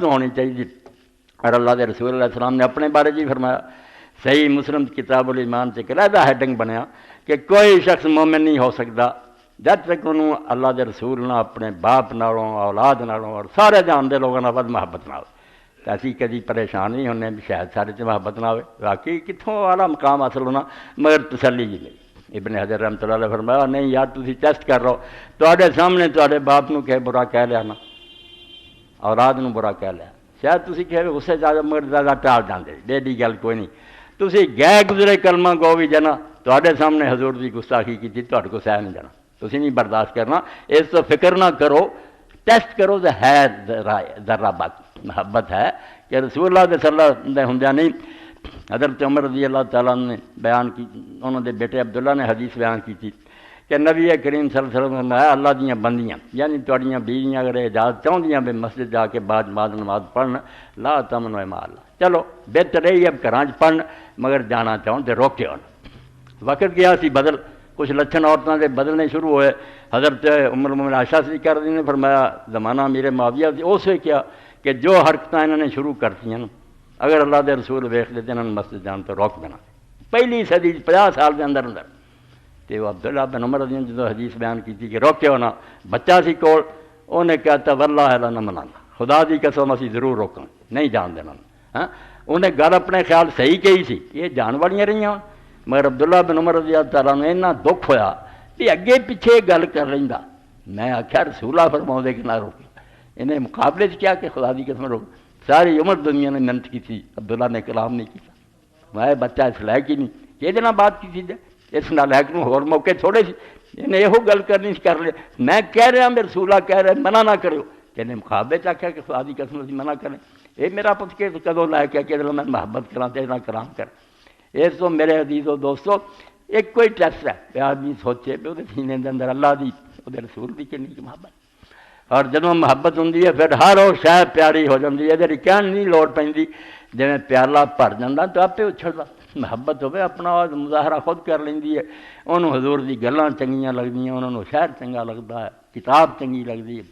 تو ہونی چاہیے۔ اور اللہ کے رسول علیہ السلام نے اپنے بارے جی فرمایا، صحیح مسلم کتاب الایمان سے علیحدہ ہیڈنگ بنیا کہ کوئی شخص مومن نہیں ہو سکتا جب تک انہوں اللہ کے رسول نہ اپنے باپ نالوں اولاد نالوں اور سارے جان دے لوگوں نال ود محبت نہ ہو۔ تو اسی کدی پریشان نہیں ہونے بھی شاید سارے سے محبت نہ ہوئے، واقعی کتوں والا مقام حاصل ہونا، مگر تسلی جی نہیں۔ ابن حجر رحمۃ اللہ علیہ فرمایا نہیں یار تسی ٹیسٹ کر رہو، تواڈے سامنے تواڈے باپ نو کہ برا کہہ لیا نا، اولاد نو برا کہہ لیا، شاید تسی کہے غصے زیادہ مگر زیادہ ٹال جاندے، ڈیڈی گل کوئی نہیں، تسی گئے گزرے کلمہ گو بھی جنا تواڈے سامنے حضور دی گستاخی کی تواڈے کو سہ نہیں جانا، تسی نہیں برداشت کرنا، اس تو فکر نہ کرو، ٹیسٹ کرو تو ہے ذرہ باقی محبت ہے کہ رسول اللہ صلی اللہ علیہ وسلم ہندیاں نہیں۔ حضرت عمر رضی اللہ تعالیٰ نے بیان کی، انہوں نے بیٹے عبداللہ نے حدیث بیان کی تھی کہ نبی کریم صلی اللہ علیہ وسلم نے اللہ دیاں بندیاں یعنی تواڈیاں بیویاں اگر اجازت چاہدیاں بھی مسجد جا کے بعد نماز پڑھن لا تمن و مال، چلو بہتر ہے اب گھراں پڑھن مگر جانا چاہن تو روکے ہون۔ وقت گیا سی بدل، کچھ لچھن عورتوں کے بدلنے شروع ہوئے۔ حضرت ام المومنین عائشہ صدیقہ رضی اللہ عنہا نے فرمایا زمانہ میرے معاویہ اس سے کیا کہ جو حرکتیں انہوں نے شروع کرتی ہیں اگر اللہ دے رسول ویکھ لیتے انہوں نے مسجد جان تو روک دینا، پہلی صدی 50 سال کے اندر اندر۔ تو عبداللہ بن عمر رضی اللہ عنہ جدو حدیث بیان کی تھی کہ روکے ہونا، بچہ سی کول، انہیں کہتا واللہ لا نہ منانا، خدا دی قسم اسی ضرور روکاں نہیں جان دینا۔ ہاں انہیں گل اپنے خیال صحیح کہی سی، یہ جان والیاں رہی ہیں، مگر عبداللہ بن عمر رضی اللہ تعالیٰ نے اتنا دکھ ہویا کہ اگے پیچھے گل کر لینا، میں آخیا رسول اللہ فرماؤں دے کہ نہ روکے، انہیں مقابلے سے کیا کہ خدا دی قسم روک، ساری عمر دنیا نے محنت کی تھی، عبداللہ نے کلام نہیں کیا، میں بچہ اس لائق ہی نہیں، یہ دن بات کی تھی اس نالائق نو اور موقع تھوڑے سی، انہیں یہ گل کرنی کر لے، میں کہہ رہا میں رسول اللہ کہہ رہا منع نہ کرو، انہیں مقابلے سے آخیا کہ خدا دی قسم منع کریں، یہ میرا پتہ کہ کدوں لائق ہے کہ میں محبت کراں تے نہ کلام کر۔ اس تو میرے عزیز و دوستو ایک کوئی ٹیسٹ ہے کہ آدمی سوچے بھی وہ سینے کے اندر اللہ دی وہ رسول دی کنی محبت، اور جدوں محبت ہوں پھر ہر وہ شے پیاری ہو جاتی ہے، یہ کہن نہیں لوڑ پی، جی پیالہ بھر جاتا تو آپ اچھلتا، محبت ہوئے اپنا مظاہرہ خود کر لینی ہے، انہوں حضور دی گلاں چنگیاں لگدیاں، انہوں شہر چنگا لگتا ہے، کتاب چنگی لگتی ہے۔